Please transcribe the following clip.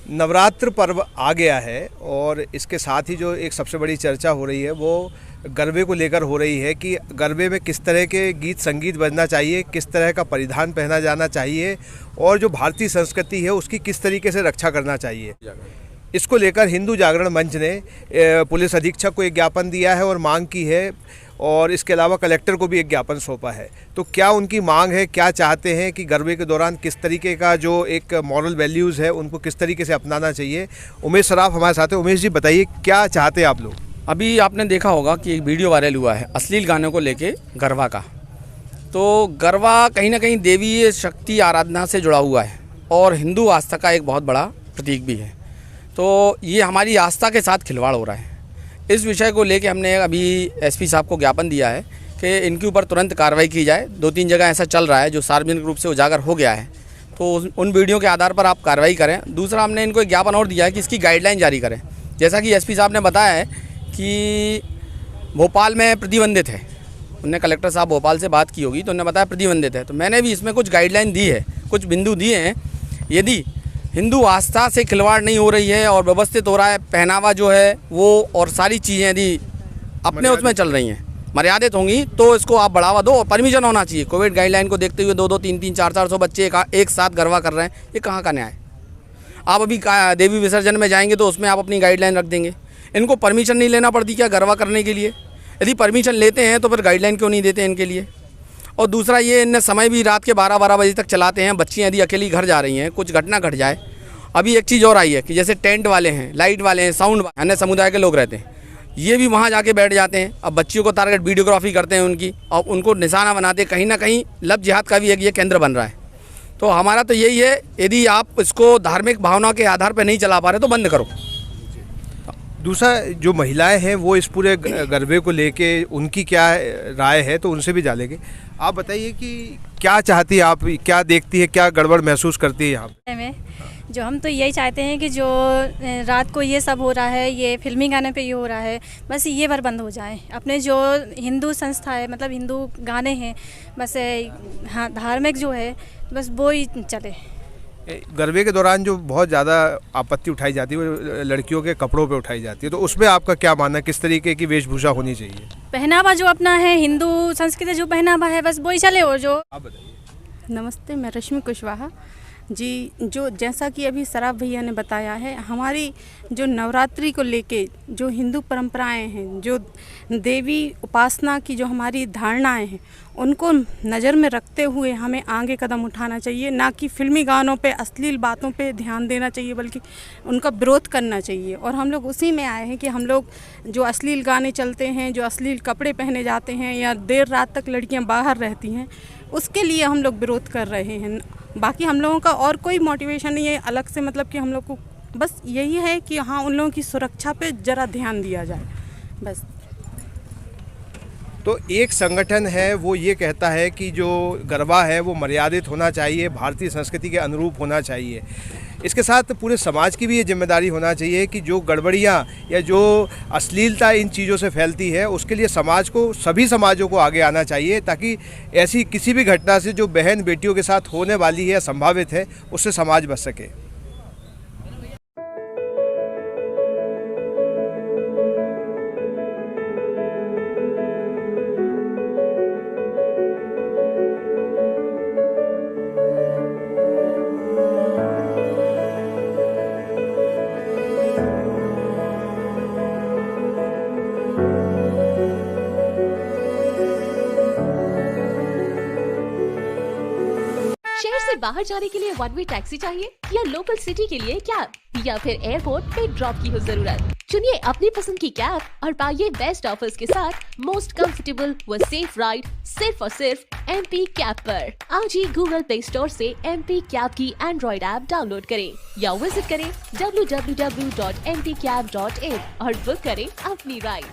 नवरात्र पर्व आ गया है और इसके साथ ही जो एक सबसे बड़ी चर्चा हो रही है वो गरबे को लेकर हो रही है कि गरबे में किस तरह के गीत संगीत बजना चाहिए, किस तरह का परिधान पहना जाना चाहिए और जो भारतीय संस्कृति है उसकी किस तरीके से रक्षा करना चाहिए। इसको लेकर हिंदू जागरण मंच ने पुलिस अधीक्षक को एक ज्ञापन दिया है और मांग की है और इसके अलावा कलेक्टर को भी एक ज्ञापन सौंपा है। तो क्या उनकी मांग है, क्या चाहते हैं कि गरबे के दौरान किस तरीके का जो एक मॉरल वैल्यूज़ है उनको किस तरीके से अपनाना चाहिए। उमेश सराफ हमारे साथ है। उमेश जी बताइए क्या चाहते हैं आप लोग। अभी आपने देखा होगा कि एक वीडियो वायरल हुआ है अश्लील गानों को लेके गरबा का। तो गरबा कहीं ना कहीं देवी शक्ति आराधना से जुड़ा हुआ है और हिंदू आस्था का एक बहुत बड़ा प्रतीक भी है। तो ये हमारी आस्था के साथ खिलवाड़ हो रहा है। इस विषय को लेके हमने अभी एसपी साहब को ज्ञापन दिया है कि इनके ऊपर तुरंत कार्रवाई की जाए। 2-3 जगह ऐसा चल रहा है जो सार्वजनिक रूप से उजागर हो गया है, तो उन वीडियो के आधार पर आप कार्रवाई करें। दूसरा, हमने इनको एक ज्ञापन और दिया है कि इसकी गाइडलाइन जारी करें। जैसा कि एसपी साहब ने बताया है कि भोपाल में प्रतिबंधित है, उन्होंने कलेक्टर साहब भोपाल से बात की होगी तो उन्होंने बताया प्रतिबंधित है। तो मैंने भी इसमें कुछ गाइडलाइन दी है, कुछ बिंदु दिए हैं। यदि हिंदू आस्था से खिलवाड़ नहीं हो रही है और व्यवस्थित हो रहा है, पहनावा जो है वो और सारी चीज़ें यदि अपने उसमें चल रही हैं, मर्यादित होंगी, तो इसको आप बढ़ावा दो और परमिशन होना चाहिए। कोविड गाइडलाइन को देखते हुए 2-2, 3-3, 4-400 बच्चे एक साथ गरबा कर रहे हैं, ये कहाँ का न्याय। आप अभी देवी विसर्जन में जाएंगे तो उसमें आप अपनी गाइडलाइन रख देंगे। इनको परमिशन नहीं लेना पड़ती क्या गरबा करने के लिए? यदि परमिशन लेते हैं तो फिर गाइडलाइन क्यों नहीं देते इनके लिए? और दूसरा, ये इनने समय भी रात के 12-12 बजे तक चलाते हैं। बच्चियाँ यदि अकेली घर जा रही हैं, कुछ घटना घट जाए। अभी एक चीज़ और आई है कि जैसे टेंट वाले हैं, लाइट वाले हैं, साउंड अन्य समुदाय के लोग रहते हैं, ये भी वहाँ जाके बैठ जाते हैं। अब बच्चियों को टारगेट वीडियोग्राफी करते हैं उनकी और उनको निशाना बनाते हैं। कहीं ना कहीं लव जिहाद का भी एक ये केंद्र बन रहा है। तो हमारा तो यही है, यदि आप इसको धार्मिक भावना के आधार पर नहीं चला पा रहे तो बंद करो। दूसरा, जो महिलाएं हैं वो इस पूरे गरबे को लेके उनकी क्या राय है तो उनसे भी जानेंगे। आप बताइए कि क्या चाहती है आप, क्या देखती है, क्या गड़बड़ महसूस करती है यहाँ पे? जो हम तो यही चाहते हैं कि जो रात को ये सब हो रहा है, ये फिल्मी गाने पे ये हो रहा है, बस ये बार बंद हो जाए। अपने जो हिंदू संस्था है, मतलब हिंदू गाने हैं, बस हाँ धार्मिक जो है बस वो ही चले। गरबे के दौरान जो बहुत ज़्यादा आपत्ति उठाई जाती है वो लड़कियों के कपड़ों पे उठाई जाती है, तो उसमें आपका क्या मानना है, किस तरीके की वेशभूषा होनी चाहिए? पहनावा जो अपना है, हिंदू संस्कृति जो पहनावा है बस वही चले। और जो आप बताइए। नमस्ते, मैं रश्मि कुशवाहा जी। जो जैसा कि अभी सराफ भैया ने बताया है, हमारी जो नवरात्रि को लेके जो हिंदू परंपराएं हैं, जो देवी उपासना की जो हमारी धारणाएं हैं, उनको नज़र में रखते हुए हमें आगे कदम उठाना चाहिए। ना कि फिल्मी गानों पे, अश्लील बातों पे ध्यान देना चाहिए, बल्कि उनका विरोध करना चाहिए। और हम लोग उसी में आए हैं कि हम लोग जो अश्लील गाने चलते हैं, जो अश्लील कपड़े पहने जाते हैं या देर रात तक लड़कियां बाहर रहती हैं, उसके लिए हम लोग विरोध कर रहे हैं। बाकी हम लोगों का और कोई मोटिवेशन नहीं है अलग से, मतलब कि हम लोग को बस यही है कि हाँ उन लोगों की सुरक्षा पे ज़रा ध्यान दिया जाए बस। तो एक संगठन है वो ये कहता है कि जो गरबा है वो मर्यादित होना चाहिए, भारतीय संस्कृति के अनुरूप होना चाहिए। इसके साथ पूरे समाज की भी ये जिम्मेदारी होना चाहिए कि जो गड़बड़ियाँ या जो अश्लीलता इन चीज़ों से फैलती है उसके लिए समाज को, सभी समाजों को आगे आना चाहिए, ताकि ऐसी किसी भी घटना से जो बहन बेटियों के साथ होने वाली है या संभावित है उससे समाज बच सके। शहर से बाहर जाने के लिए वन वे टैक्सी चाहिए या लोकल सिटी के लिए कैब या फिर एयरपोर्ट पे ड्रॉप की हो जरूरत? चुनिए अपनी पसंद की कैब और पाइए बेस्ट ऑफर्स के साथ मोस्ट कंफर्टेबल व सेफ राइड सिर्फ और सिर्फ MP कैब पर। आज ही गूगल प्ले स्टोर से MP कैब की एंड्रॉइड ऐप डाउनलोड करें या विजिट करें www.mpcab.in और बुक करें अपनी राइड।